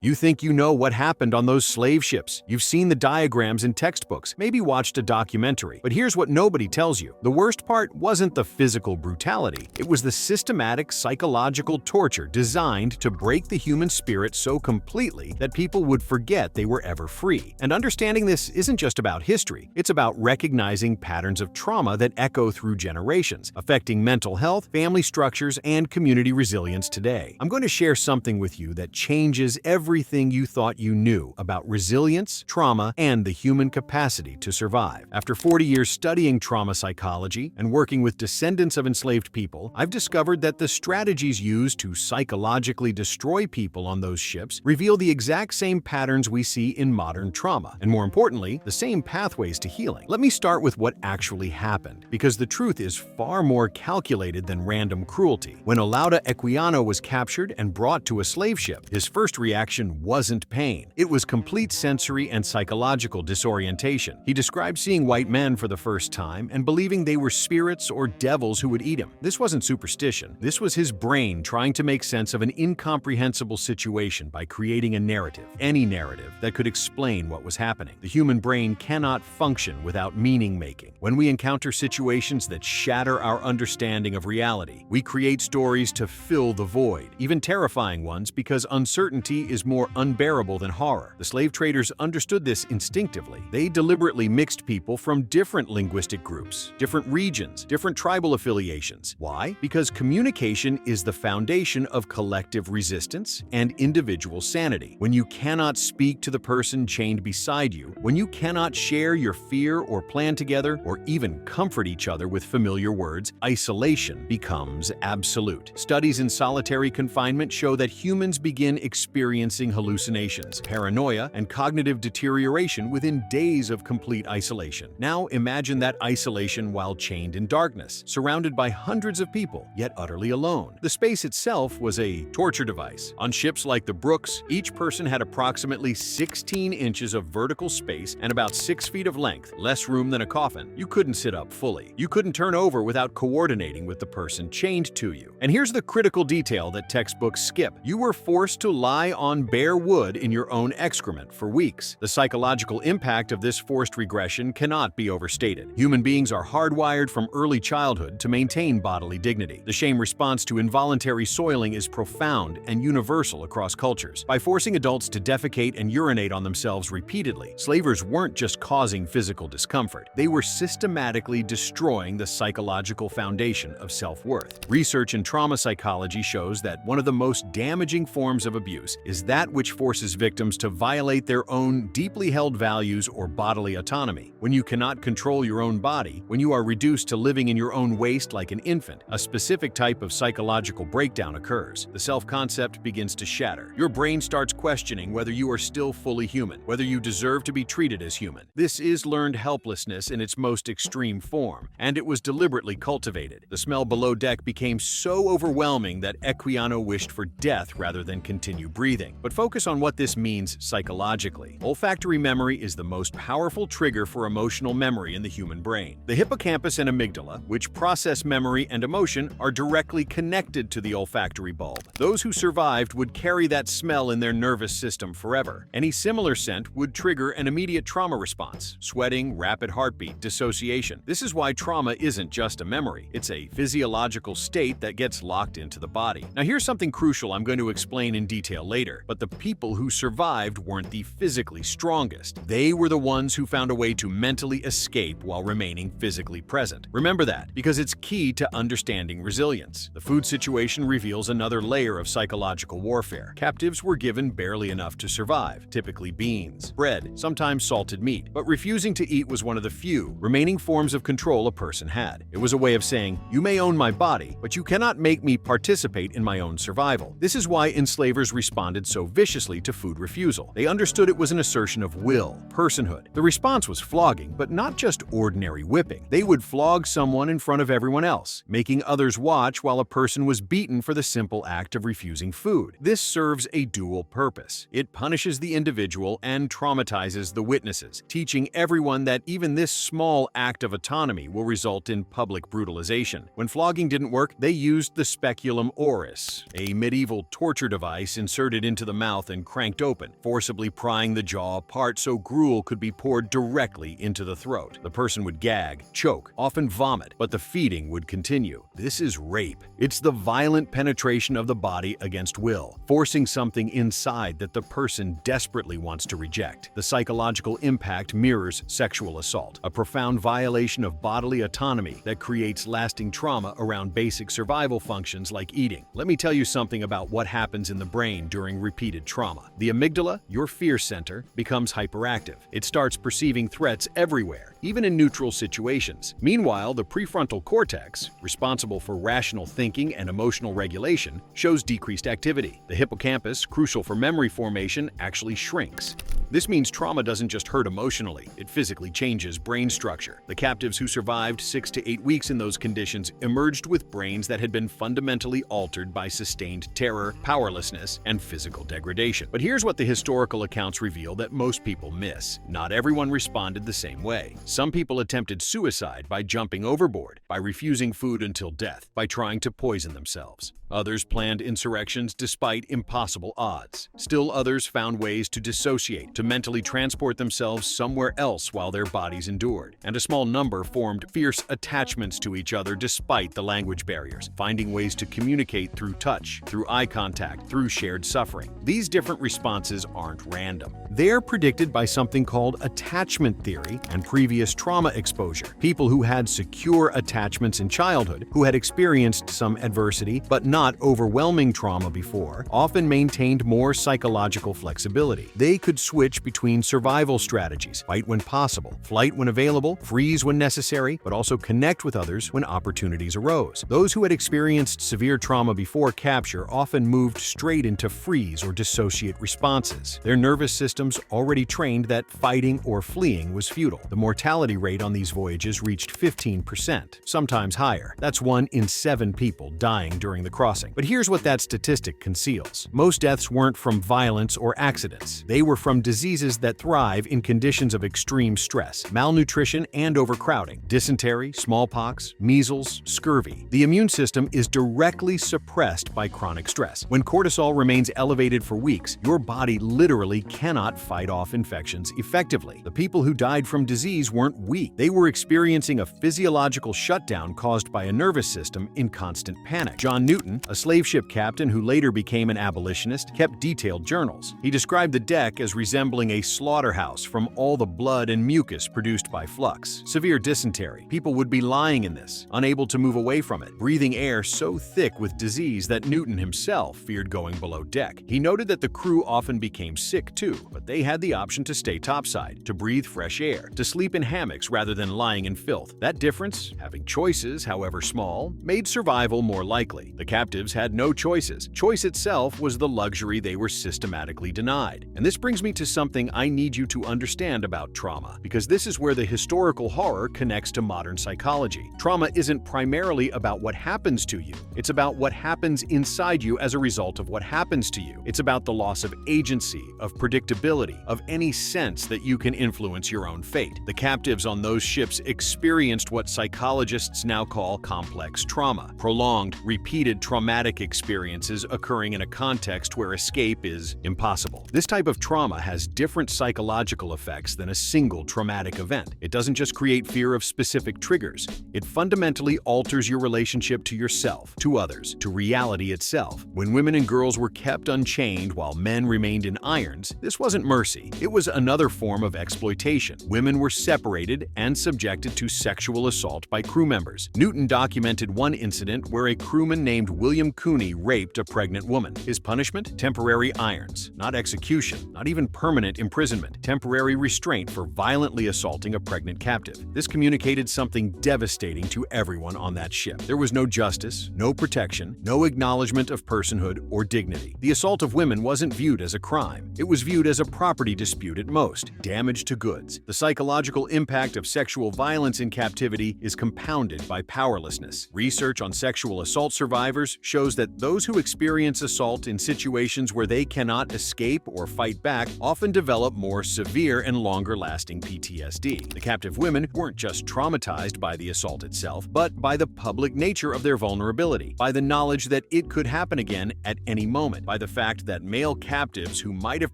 You think you know what happened on those slave ships. You've seen the diagrams in textbooks, maybe watched a documentary. But here's what nobody tells you. The worst part wasn't the physical brutality. It was the systematic psychological torture designed to break the human spirit so completely that people would forget they were ever free. And understanding this isn't just about history. It's about recognizing patterns of trauma that echo through generations, affecting mental health, family structures, and community resilience today. I'm going to share something with you that changes everything you thought you knew about resilience, trauma, and the human capacity to survive. After 40 years studying trauma psychology and working with descendants of enslaved people, I've discovered that the strategies used to psychologically destroy people on those ships reveal the exact same patterns we see in modern trauma, and more importantly, the same pathways to healing. Let me start with what actually happened, because the truth is far more calculated than random cruelty. When Olaudah Equiano was captured and brought to a slave ship, his first reaction wasn't pain. It was complete sensory and psychological disorientation. He described seeing white men for the first time and believing they were spirits or devils who would eat him. This wasn't superstition. This was his brain trying to make sense of an incomprehensible situation by creating a narrative, any narrative, that could explain what was happening. The human brain cannot function without meaning-making. When we encounter situations that shatter our understanding of reality, we create stories to fill the void, even terrifying ones, because uncertainty is more unbearable than horror. The slave traders understood this instinctively. They deliberately mixed people from different linguistic groups, different regions, different tribal affiliations. Why? Because communication is the foundation of collective resistance and individual sanity. When you cannot speak to the person chained beside you, when you cannot share your fear or plan together, or even comfort each other with familiar words, isolation becomes absolute. Studies in solitary confinement show that humans begin experiencing hallucinations, paranoia, and cognitive deterioration within days of complete isolation. Now imagine that isolation while chained in darkness, surrounded by hundreds of people, yet utterly alone. The space itself was a torture device. On ships like the Brooks, each person had approximately 16 inches of vertical space and about 6 feet of length, less room than a coffin. You couldn't sit up fully. You couldn't turn over without coordinating with the person chained to you. And here's the critical detail that textbooks skip. You were forced to lie on bare wood in your own excrement for weeks. The psychological impact of this forced regression cannot be overstated. Human beings are hardwired from early childhood to maintain bodily dignity. The shame response to involuntary soiling is profound and universal across cultures. By forcing adults to defecate and urinate on themselves repeatedly, slavers weren't just causing physical discomfort. They were systematically destroying the psychological foundation of self-worth. Research in trauma psychology shows that one of the most damaging forms of abuse is that which forces victims to violate their own deeply held values or bodily autonomy. When you cannot control your own body, when you are reduced to living in your own waste like an infant, a specific type of psychological breakdown occurs. The self-concept begins to shatter. Your brain starts questioning whether you are still fully human, whether you deserve to be treated as human. This is learned helplessness in its most extreme form, and it was deliberately cultivated. The smell below deck became so overwhelming that Equiano wished for death rather than continue breathing. But focus on what this means psychologically. Olfactory memory is the most powerful trigger for emotional memory in the human brain. The hippocampus and amygdala, which process memory and emotion, are directly connected to the olfactory bulb. Those who survived would carry that smell in their nervous system forever. Any similar scent would trigger an immediate trauma response: sweating, rapid heartbeat, dissociation. This is why trauma isn't just a memory. It's a physiological state that gets locked into the body. Now here's something crucial I'm going to explain in detail later, but the people who survived weren't the physically strongest. They were the ones who found a way to mentally escape while remaining physically present. Remember that, because it's key to understanding resilience. The food situation reveals another layer of psychological warfare. Captives were given barely enough to survive, typically beans, bread, sometimes salted meat, but refusing to eat was one of the few remaining forms of control a person had. It was a way of saying, you may own my body, but you cannot make me participate in my own survival. This is why enslavers responded so viciously to food refusal. They understood it was an assertion of will, personhood. The response was flogging, but not just ordinary whipping. They would flog someone in front of everyone else, making others watch while a person was beaten for the simple act of refusing food. This serves a dual purpose. It punishes the individual and traumatizes the witnesses, teaching everyone that even this small act of autonomy will result in public brutalization. When flogging didn't work, they used the speculum oris, a medieval torture device inserted into the the mouth and cranked open, forcibly prying the jaw apart so gruel could be poured directly into the throat. The person would gag, choke, often vomit, but the feeding would continue. This is rape. It's the violent penetration of the body against will, forcing something inside that the person desperately wants to reject. The psychological impact mirrors sexual assault, a profound violation of bodily autonomy that creates lasting trauma around basic survival functions like eating. Let me tell you something about what happens in the brain during repeated trauma. The amygdala, your fear center, becomes hyperactive. It starts perceiving threats everywhere, even in neutral situations. Meanwhile, the prefrontal cortex, responsible for rational thinking and emotional regulation, shows decreased activity. The hippocampus, crucial for memory formation, actually shrinks. This means trauma doesn't just hurt emotionally, it physically changes brain structure. The captives who survived 6 to 8 weeks in those conditions emerged with brains that had been fundamentally altered by sustained terror, powerlessness, and physical degradation. But here's what the historical accounts reveal that most people miss. Not everyone responded the same way. Some people attempted suicide by jumping overboard, by refusing food until death, by trying to poison themselves. Others planned insurrections despite impossible odds. Still others found ways to dissociate, to mentally transport themselves somewhere else while their bodies endured. And a small number formed fierce attachments to each other despite the language barriers, finding ways to communicate through touch, through eye contact, through shared suffering. These different responses aren't random. They're predicted by something called attachment theory and previous trauma exposure. People who had secure attachments in childhood, who had experienced some adversity but not overwhelming trauma before, often maintained more psychological flexibility. They could switch between survival strategies: fight when possible, flight when available, freeze when necessary, but also connect with others when opportunities arose. Those who had experienced severe trauma before capture often moved straight into freeze or dissociate responses. Their nervous systems already trained that fighting or fleeing was futile. The mortality rate on these voyages reached 15%, sometimes higher. That's 1 in 7 people dying during the crossing. But here's what that statistic conceals. Most deaths weren't from violence or accidents. They were from diseases that thrive in conditions of extreme stress, malnutrition, and overcrowding. Dysentery, smallpox, measles, scurvy. The immune system is directly suppressed by chronic stress. When cortisol remains elevated for weeks, your body literally cannot fight off infections effectively. The people who died from disease weren't weak. They were experiencing a physiological shutdown caused by a nervous system in constant panic. John Newton, a slave ship captain who later became an abolitionist, kept detailed journals. He described the deck as resembling a slaughterhouse from all the blood and mucus produced by flux. Severe dysentery. People would be lying in this, unable to move away from it, breathing air so thick with disease that Newton himself feared going below deck. He noted that the crew often became sick too, but they had the option to stay topside, to breathe fresh air, to sleep in hammocks rather than lying in filth. That difference, having choices, however small, made survival more likely. The captives had no choices. Choice itself was the luxury they were systematically denied. And this brings me to something I need you to understand about trauma, because this is where the historical horror connects to modern psychology. Trauma isn't primarily about what happens to you. It's about what happens inside you as a result of what happens to you. It's about the loss of agency, of predictability, of any sense that you can influence your own fate. The captives on those ships experienced what psychologists now call complex trauma, prolonged, repeated traumatic experiences occurring in a context where escape is impossible. This type of trauma has different psychological effects than a single traumatic event. It doesn't just create fear of specific triggers. It fundamentally alters your relationship to yourself, to others, to reality itself. When women and girls were kept unchained while men remained in irons, this wasn't mercy. It was another form of exploitation. Women were separated and subjected to sexual assault by crew members. Newton documented one incident where a crewman named William Cooney raped a pregnant woman. His punishment? Temporary irons. Not execution, not even permanent imprisonment. Temporary restraint for violently assaulting a pregnant captive. This communicated something devastating to everyone on that ship. There was no justice, no protection, no acknowledgement of personhood or dignity. The assault of women wasn't viewed as a crime. It was viewed as a property dispute at most, damage to goods. The psychological impact of sexual violence in captivity is compounded by powerlessness. Research on sexual assault survivors shows that those who experience assault in situations where they cannot escape or fight back often develop more severe and longer-lasting PTSD. The captive women weren't just traumatized by the assault itself, but by the public nature of their vulnerability, by the knowledge that it could happen again at any moment, by the fact that male captives who might have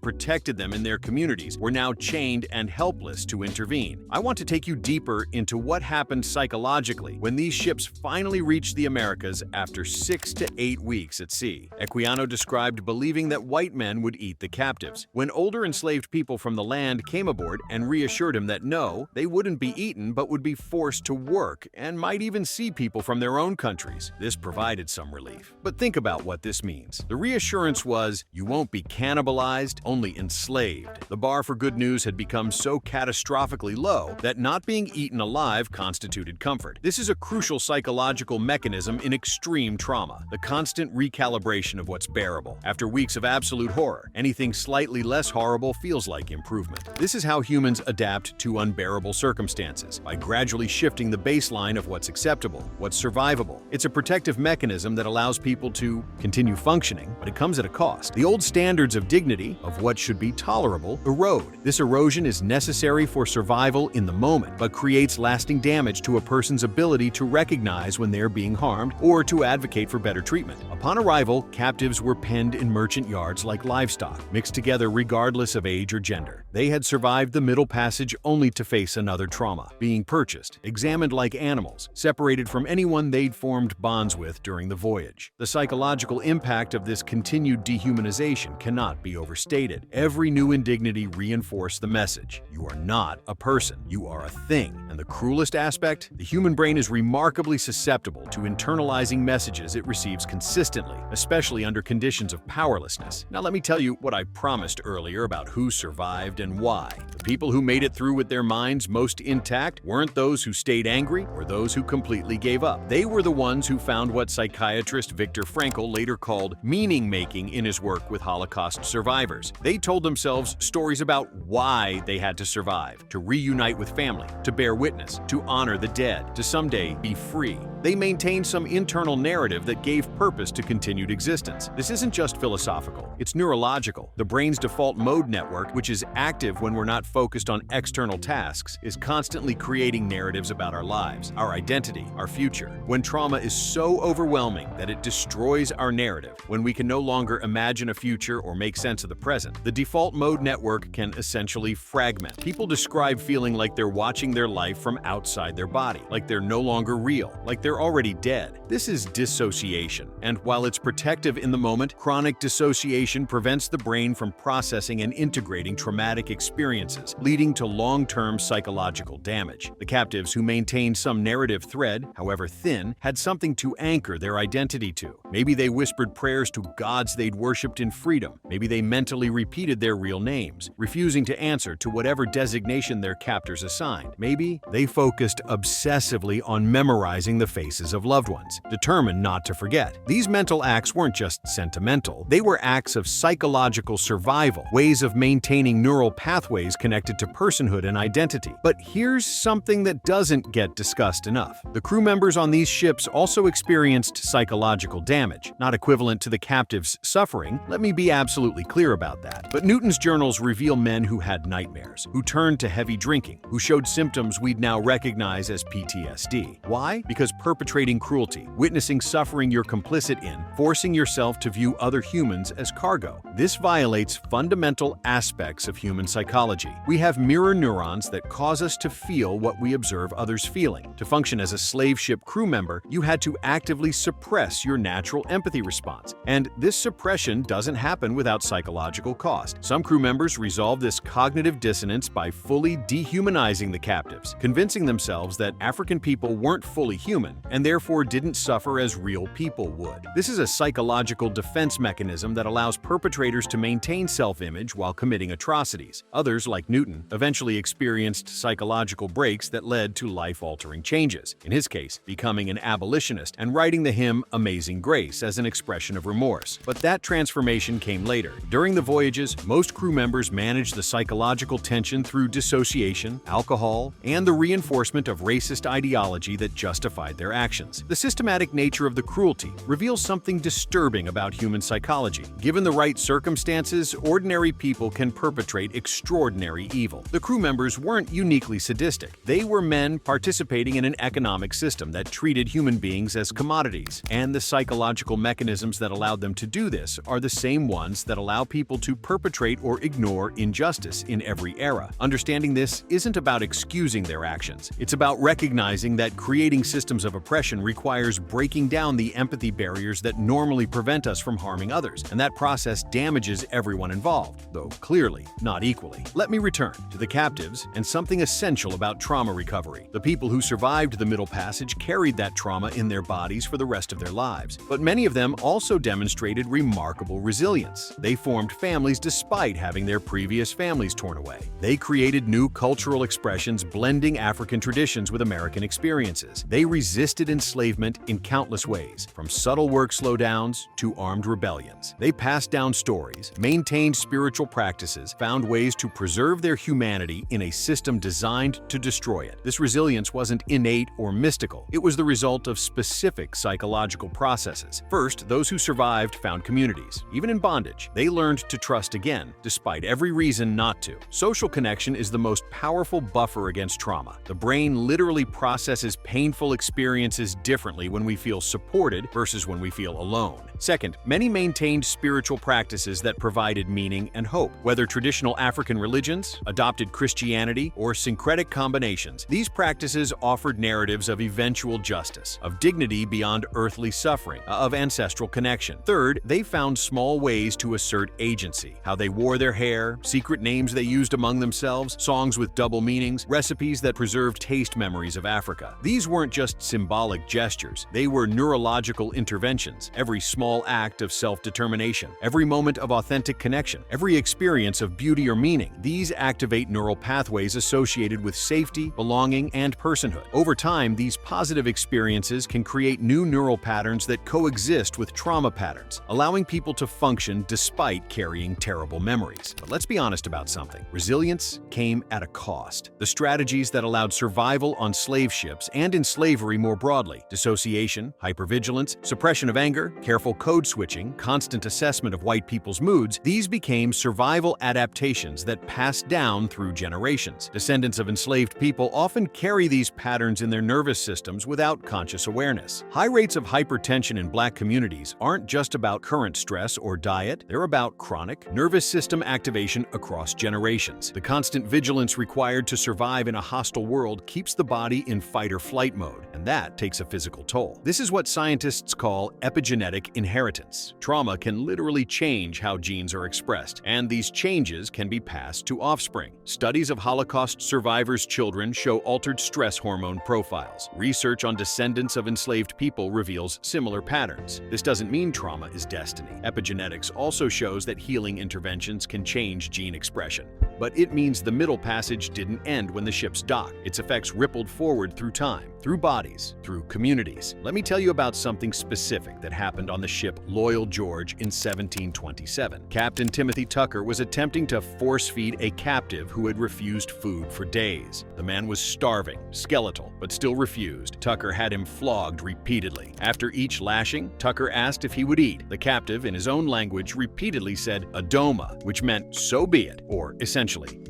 protected them in their communities were now chained and helpless to intervene. I want to take you deeper into what happened psychologically when these ships finally reached the Americas after 6 to 8 weeks at sea. Equiano described believing that white men would eat the captives, when older enslaved people from the land came aboard and reassured him that no, they wouldn't be eaten but would be forced to work and might even see people from their own countries. This provided some relief. But think about what this means. The reassurance was, you won't be cannibalized, only enslaved. The bar for good news had become so catastrophically low that not being eaten alive constituted comfort. This is a crucial psychological mechanism in extreme trauma, the constant recalibration of what's bearable. After weeks of absolute horror, anything slightly less horrible feels like improvement. This is how humans adapt to unbearable circumstances, by gradually shifting the baseline of what's acceptable, what's survivable. It's a protective mechanism that allows people to continue functioning, but it comes at a cost. The old standards of dignity, of what should be tolerable, erode. This erosion is necessary for survival in the moment, but creates lasting damage to a person's ability to recognize when they're being harmed or to advocate for better treatment. Upon arrival, captives were penned in merchant yards like livestock, mixed together regardless of age or gender. They had survived the Middle Passage only to face another trauma, being purchased, examined like animals, separated from anyone they'd formed bonds with during the voyage. The psychological impact of this continued dehumanization cannot be overstated. Every new indignity reinforced the message: you are not a person, you are a thing. And the cruelest aspect? The human brain is remarkably susceptible to internalizing messages it receives consistently, especially under conditions of powerlessness. Now let me tell you what I promised earlier about who survived and why. The people who made it through with their minds most intact weren't those who stayed angry or those who completely gave up. They were the ones who found what psychiatrist Viktor Frankl later called meaning-making in his work with Holocaust survivors. They told themselves stories about why they had to survive, to reunite with family, to bear witness, to honor the dead, to someday be free. They maintained some internal narrative that gave purpose to continued existence. This isn't just philosophical, it's neurological. The brain's default mode network, which is active when we're not focused on external tasks, is constantly creating narratives about our lives, our identity, our future. When trauma is so overwhelming that it destroys our narrative, when we can no longer imagine a future or make sense of the present, the default mode network can essentially fragment. People describe feeling like they're watching their life from outside their body, like they're no longer real, like they're already dead. This is dissociation, and while it's protective in the moment, chronic dissociation prevents the brain from processing and integrating traumatic experiences, leading to long-term psychological damage. The captives who maintained some narrative thread, however thin, had something to anchor their identity to. Maybe they whispered prayers to gods they'd worshipped in freedom. Maybe they mentally repeated their real names, refusing to answer to whatever designation their captors assigned. Maybe they focused obsessively on memorizing the faces of loved ones, determined not to forget. These mental acts weren't just sentimental, they were acts of psychological survival, ways of maintaining neural pathways connected to personhood and identity. But here's something that doesn't get discussed enough. The crew members on these ships also experienced psychological damage, not equivalent to the captives' suffering. Let me be absolutely clear about that. But Newton's journals reveal men who had nightmares, who turned to heavy drinking, who showed symptoms we'd now recognize as PTSD. Why? Because perpetrating cruelty, witnessing suffering you're complicit in, forcing yourself to view other humans as cargo. This violates fundamental aspects of human psychology. We have mirror neurons that cause us to feel what we observe others feeling. To function as a slave ship crew member, you had to actively suppress your natural empathy response. And this suppression doesn't happen without psychological cost. Some crew members resolve this cognitive dissonance by fully dehumanizing the captives, convincing themselves that African people weren't fully human, and therefore didn't suffer as real people would. This is a psychological defense mechanism that allows perpetrators to maintain self-image while committing atrocities. Others, like Newton, eventually experienced psychological breaks that led to life-altering changes, in his case, becoming an abolitionist and writing the hymn Amazing Grace as an expression of remorse. But that transformation came later. During the voyages, most crew members managed the psychological tension through dissociation, alcohol, and the reinforcement of racist ideology that justified their actions. The systematic nature of the cruelty reveals something disturbing about human psychology. Given the right circumstances, ordinary people can perpetrate extraordinary evil. The crew members weren't uniquely sadistic. They were men participating in an economic system that treated human beings as commodities, and the psychological mechanisms that allowed them to do this are the same ones that allow people to perpetrate or ignore injustice in every era. Understanding this isn't about excusing their actions. It's about recognizing that creating systems of oppression requires breaking down the empathy barriers that normally prevent us from harming others, and that process damages everyone involved, though clearly not equally. Let me return to the captives and something essential about trauma recovery. The people who survived the Middle Passage carried that trauma in their bodies for the rest of their lives, but many of them also demonstrated remarkable resilience. They formed families despite having their previous families torn away. They created new cultural expressions blending African traditions with American experiences. They resisted enslavement in countless ways, from subtle work slowdowns to armed rebellions. They passed down stories, maintained spiritual practices, found ways to preserve their humanity in a system designed to destroy it. This resilience wasn't innate or mystical. It was the result of specific psychological processes. First, those who survived found communities. Even in bondage, they learned to trust again, despite every reason not to. Social connection is the most powerful buffer against trauma. The brain literally processes painful experiences differently when we feel supported versus when we feel alone. Second, many maintained spiritual practices that provided meaning and hope. Whether traditional African religions, adopted Christianity, or syncretic combinations, these practices offered narratives of eventual justice, of dignity beyond earthly suffering, of ancestral connection. Third, they found small ways to assert agency. How they wore their hair, secret names they used among themselves, songs with double meanings, recipes that preserved taste memories of Africa. These weren't just symbolic gestures, they were neurological interventions. Every small act of self-determination, every moment of authentic connection, every experience of beauty or meaning, these activate neural pathways associated with safety, belonging, and personhood. Over time, these positive experiences can create new neural patterns that coexist with trauma patterns, allowing people to function despite carrying terrible memories. But let's be honest about something. Resilience came at a cost. The strategies that allowed survival on slave ships and in slavery more broadly, dissociation, hypervigilance, suppression of anger, careful code switching, constant assessment of white people's moods, these became survival adaptations that passed down through generations. Descendants of enslaved people often carry these patterns in their nervous systems without conscious awareness. High rates of hypertension in Black communities aren't just about current stress or diet, they're about chronic nervous system activation across generations. The constant vigilance required to survive in a hostile world keeps the body in fight-or-flight mode, and that takes a physical toll. This is what scientists call epigenetic inheritance. Trauma can literally change how genes are expressed, and these changes can be passed to offspring. Studies of Holocaust survivors' children show altered stress hormone profiles. Research on descendants of enslaved people reveals similar patterns. This doesn't mean trauma is destiny. Epigenetics also shows that healing interventions can change gene expression. But it means the Middle Passage didn't end when the ships docked. Its effects rippled forward through time, through bodies, through communities. Let me tell you about something specific that happened on the ship Loyal George in 1727. Captain Timothy Tucker was attempting to force-feed a captive who had refused food for days. The man was starving, skeletal, but still refused. Tucker had him flogged repeatedly. After each lashing, Tucker asked if he would eat. The captive, in his own language, repeatedly said "Adoma," which meant "so be it," or essentially,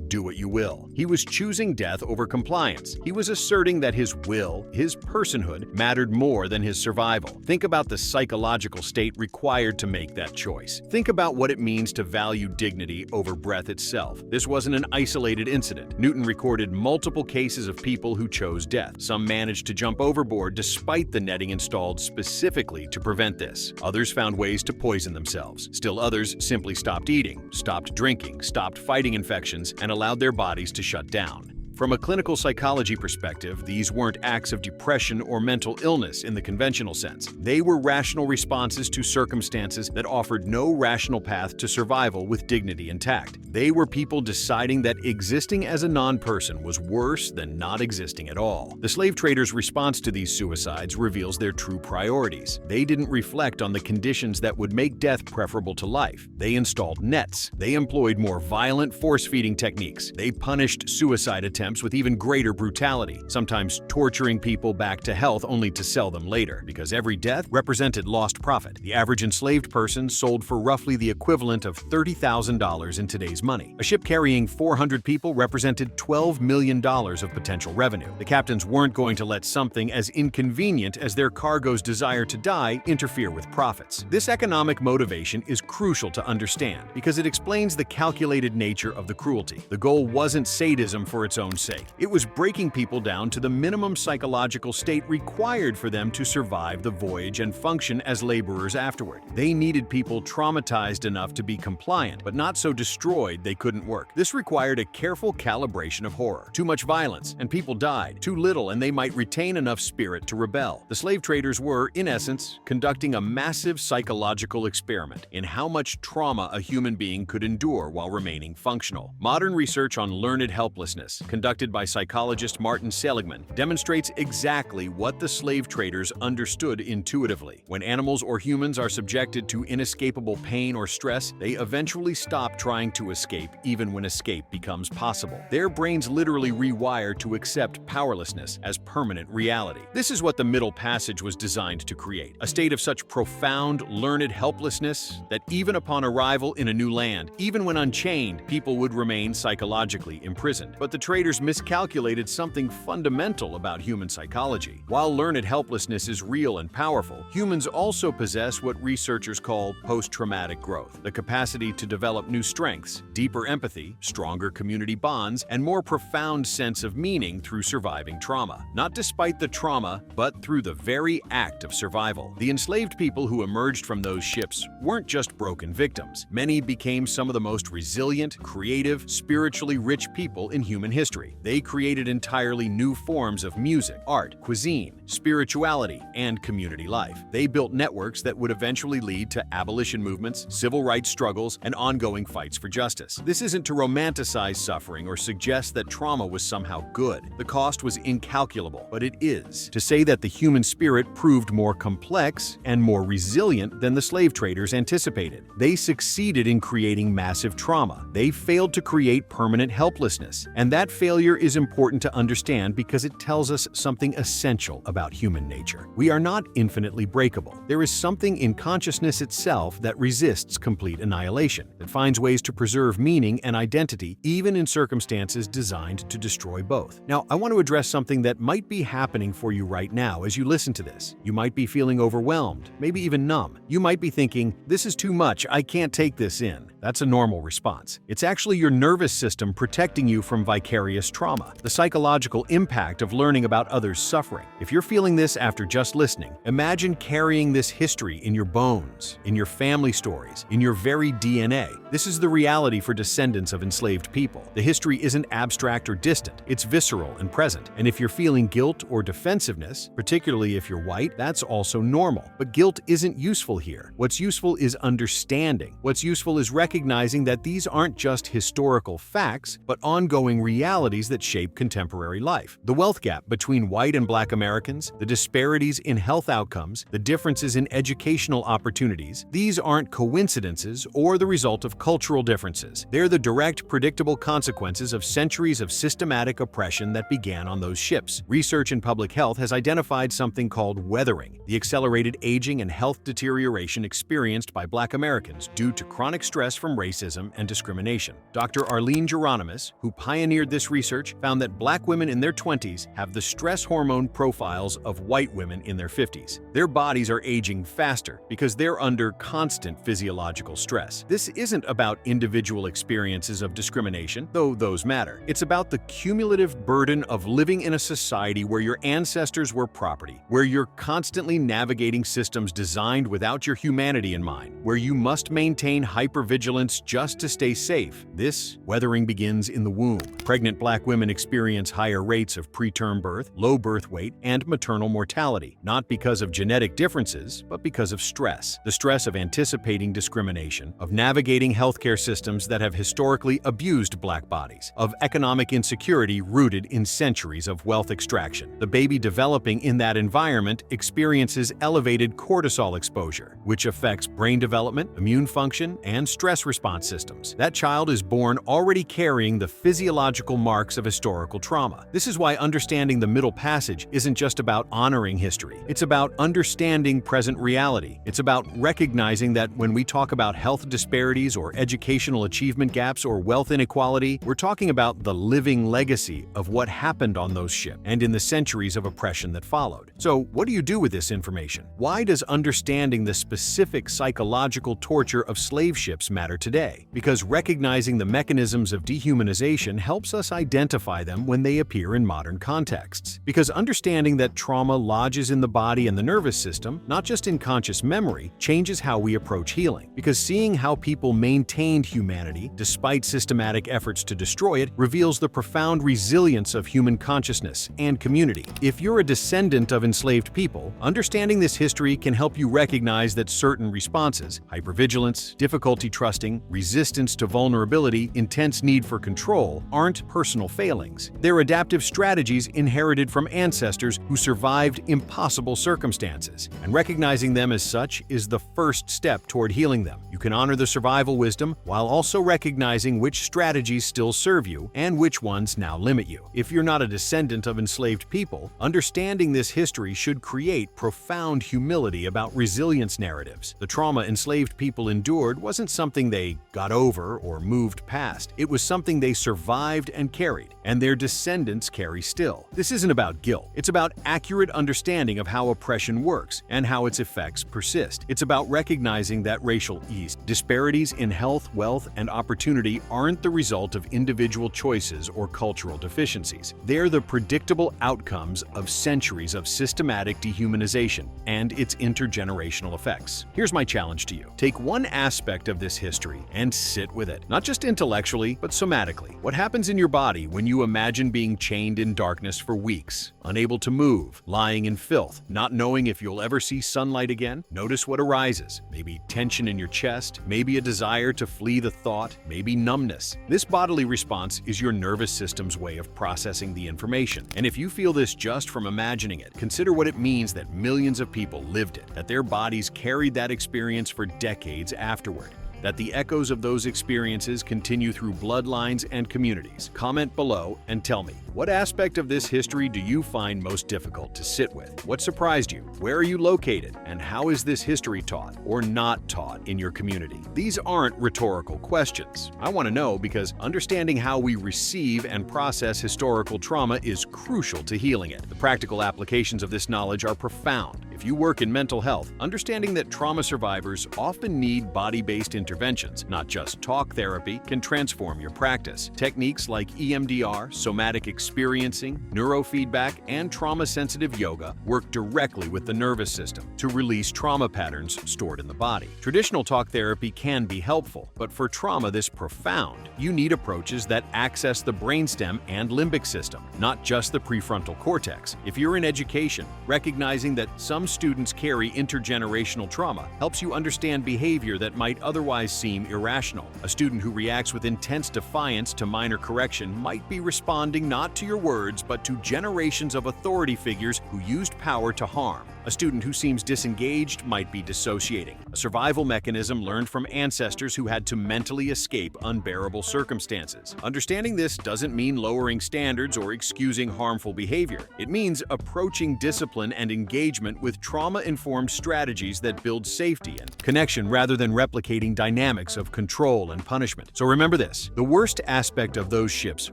do what you will. He was choosing death over compliance. He was asserting that his will, his personhood, mattered more than his survival. Think about the psychological state required to make that choice. Think about what it means to value dignity over breath itself. This wasn't an isolated incident. Newton recorded multiple cases of people who chose death. Some managed to jump overboard despite the netting installed specifically to prevent this. Others found ways to poison themselves. Still others simply stopped eating, stopped drinking, stopped fighting infections, and allowed their bodies to shut down. From a clinical psychology perspective, these weren't acts of depression or mental illness in the conventional sense. They were rational responses to circumstances that offered no rational path to survival with dignity intact. They were people deciding that existing as a non-person was worse than not existing at all. The slave traders' response to these suicides reveals their true priorities. They didn't reflect on the conditions that would make death preferable to life. They installed nets. They employed more violent force-feeding techniques. They punished suicide attempts with even greater brutality, sometimes torturing people back to health only to sell them later, because every death represented lost profit. The average enslaved person sold for roughly the equivalent of $30,000 in today's money. A ship carrying 400 people represented $12 million of potential revenue. The captains weren't going to let something as inconvenient as their cargo's desire to die interfere with profits. This economic motivation is crucial to understand because it explains the calculated nature of the cruelty. The goal wasn't sadism for its own sake. It was breaking people down to the minimum psychological state required for them to survive the voyage and function as laborers afterward. They needed people traumatized enough to be compliant, but not so destroyed they couldn't work. This required a careful calibration of horror. Too much violence, and people died. Too little, and they might retain enough spirit to rebel. The slave traders were, in essence, conducting a massive psychological experiment in how much trauma a human being could endure while remaining functional. Modern research on learned helplessness, conducted by psychologist Martin Seligman, demonstrates exactly what the slave traders understood intuitively. When animals or humans are subjected to inescapable pain or stress, they eventually stop trying to escape even when escape becomes possible. Their brains literally rewire to accept powerlessness as permanent reality. This is what the Middle Passage was designed to create, a state of such profound, learned helplessness that even upon arrival in a new land, even when unchained, people would remain psychologically imprisoned. But the traders miscalculated something fundamental about human psychology. While learned helplessness is real and powerful, humans also possess what researchers call post-traumatic growth, the capacity to develop new strengths, deeper empathy, stronger community bonds, and more profound sense of meaning through surviving trauma. Not despite the trauma, but through the very act of survival. The enslaved people who emerged from those ships weren't just broken victims. Many became some of the most resilient, creative, spiritually rich people in human history. They created entirely new forms of music, art, cuisine, spirituality, and community life. They built networks that would eventually lead to abolition movements, civil rights struggles, and ongoing fights for justice. This isn't to romanticize suffering or suggest that trauma was somehow good. The cost was incalculable, but it is to say that the human spirit proved more complex and more resilient than the slave traders anticipated. They succeeded in creating massive trauma. They failed to create permanent helplessness. And that failure is important to understand because it tells us something essential about human nature. We are not infinitely breakable. There is something in consciousness itself that resists complete annihilation, that finds ways to preserve meaning and identity even in circumstances designed to destroy both. Now, I want to address something that might be happening for you right now as you listen to this. You might be feeling overwhelmed, maybe even numb. You might be thinking, "This is too much, I can't take this in." That's a normal response. It's actually your nervous system protecting you from vicarious trauma, the psychological impact of learning about others' suffering. If you're feeling this after just listening, imagine carrying this history in your bones, in your family stories, in your very DNA. This is the reality for descendants of enslaved people. The history isn't abstract or distant, it's visceral and present. And if you're feeling guilt or defensiveness, particularly if you're white, that's also normal. But guilt isn't useful here. What's useful is understanding. What's useful is recognizing that these aren't just historical facts, but ongoing realities that shape contemporary life. The wealth gap between white and black Americans, the disparities in health outcomes, the differences in educational opportunities, these aren't coincidences or the result of cultural differences. They're the direct, predictable consequences of centuries of systematic oppression that began on those ships. Research in public health has identified something called weathering, the accelerated aging and health deterioration experienced by black Americans due to chronic stress from racism and discrimination. Dr. Arlene Geronimus, who pioneered this research, found that black women in their 20s have the stress hormone profiles of white women in their 50s. Their bodies are aging faster because they're under constant physiological stress. This isn't about individual experiences of discrimination, though those matter. It's about the cumulative burden of living in a society where your ancestors were property, where you're constantly navigating systems designed without your humanity in mind, where you must maintain hypervigilance hypervigilance just to stay safe. This weathering begins in the womb. Pregnant Black women experience higher rates of preterm birth, low birth weight, and maternal mortality, not because of genetic differences, but because of stress. The stress of anticipating discrimination, of navigating healthcare systems that have historically abused Black bodies, of economic insecurity rooted in centuries of wealth extraction. The baby developing in that environment experiences elevated cortisol exposure, which affects brain development, immune function, and stress response systems. That child is born already carrying the physiological marks of historical trauma. This is why understanding the Middle Passage isn't just about honoring history. It's about understanding present reality. It's about recognizing that when we talk about health disparities or educational achievement gaps or wealth inequality, we're talking about the living legacy of what happened on those ships and in the centuries of oppression that followed. So, what do you do with this information? Why does understanding the specific psychological torture of slave ships matter today? Because recognizing the mechanisms of dehumanization helps us identify them when they appear in modern contexts. Because understanding that trauma lodges in the body and the nervous system, not just in conscious memory, changes how we approach healing. Because seeing how people maintained humanity despite systematic efforts to destroy it reveals the profound resilience of human consciousness and community. If you're a descendant of enslaved people, understanding this history can help you recognize that certain responses, hypervigilance, difficulty trusting, resistance to vulnerability, intense need for control, aren't personal failings. They're adaptive strategies inherited from ancestors who survived impossible circumstances. And recognizing them as such is the first step toward healing them. You can honor the survival wisdom while also recognizing which strategies still serve you and which ones now limit you. If you're not a descendant of enslaved people, understanding this history should create profound humility about resilience narratives. The trauma enslaved people endured wasn't something they got over or moved past. It was something they survived and carried, and their descendants carry still. This isn't about guilt. It's about accurate understanding of how oppression works and how its effects persist. It's about recognizing that racial disparities in health, wealth, and opportunity aren't the result of individual choices or cultural deficiencies. They're the predictable outcomes of centuries of systematic dehumanization and its intergenerational effects. Here's my challenge to you. Take one aspect of this history and sit with it, not just intellectually, but somatically. What happens in your body when you imagine being chained in darkness for weeks, unable to move, lying in filth, not knowing if you'll ever see sunlight again? Notice what arises. Maybe tension in your chest, maybe a desire to flee the thought, maybe numbness. This bodily response is your nervous system's way of processing the information. And if you feel this just from imagining it, consider what it means that millions of people lived it, that their bodies carried that experience for decades afterward, that the echoes of those experiences continue through bloodlines and communities. Comment below and tell me, what aspect of this history do you find most difficult to sit with? What surprised you? Where are you located? And how is this history taught or not taught in your community? These aren't rhetorical questions. I want to know because understanding how we receive and process historical trauma is crucial to healing it. The practical applications of this knowledge are profound. If you work in mental health, understanding that trauma survivors often need body-based interventions, not just talk therapy, can transform your practice. Techniques like EMDR, somatic experiencing, neurofeedback, and trauma-sensitive yoga work directly with the nervous system to release trauma patterns stored in the body. Traditional talk therapy can be helpful, but for trauma this profound, you need approaches that access the brainstem and limbic system, not just the prefrontal cortex. If you're in education, recognizing that some students carry intergenerational trauma helps you understand behavior that might otherwise seem irrational. A student who reacts with intense defiance to minor correction might be responding not to your words but to generations of authority figures who used power to harm. A student who seems disengaged might be dissociating, a survival mechanism learned from ancestors who had to mentally escape unbearable circumstances. Understanding this doesn't mean lowering standards or excusing harmful behavior. It means approaching discipline and engagement with trauma-informed strategies that build safety and connection rather than replicating dynamics of control and punishment. So remember this, the worst aspect of those ships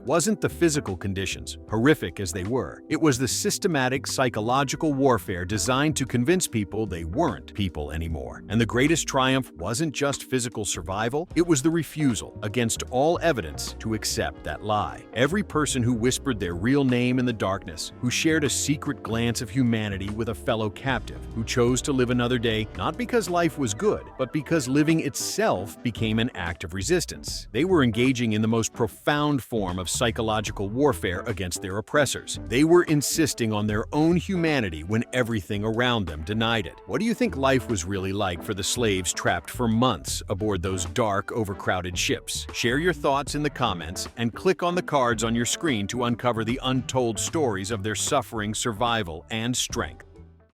wasn't the physical conditions, horrific as they were. It was the systematic psychological warfare designed to convince people they weren't people anymore. And the greatest triumph wasn't just physical survival, it was the refusal, against all evidence, to accept that lie. Every person who whispered their real name in the darkness, who shared a secret glance of humanity with a fellow captive, who chose to live another day not because life was good, but because living itself became an act of resistance. They were engaging in the most profound form of psychological warfare against their oppressors. They were insisting on their own humanity when everything around them denied it. What do you think life was really like for the slaves trapped for months aboard those dark, overcrowded ships? Share your thoughts in the comments and click on the cards on your screen to uncover the untold stories of their suffering, survival, and strength.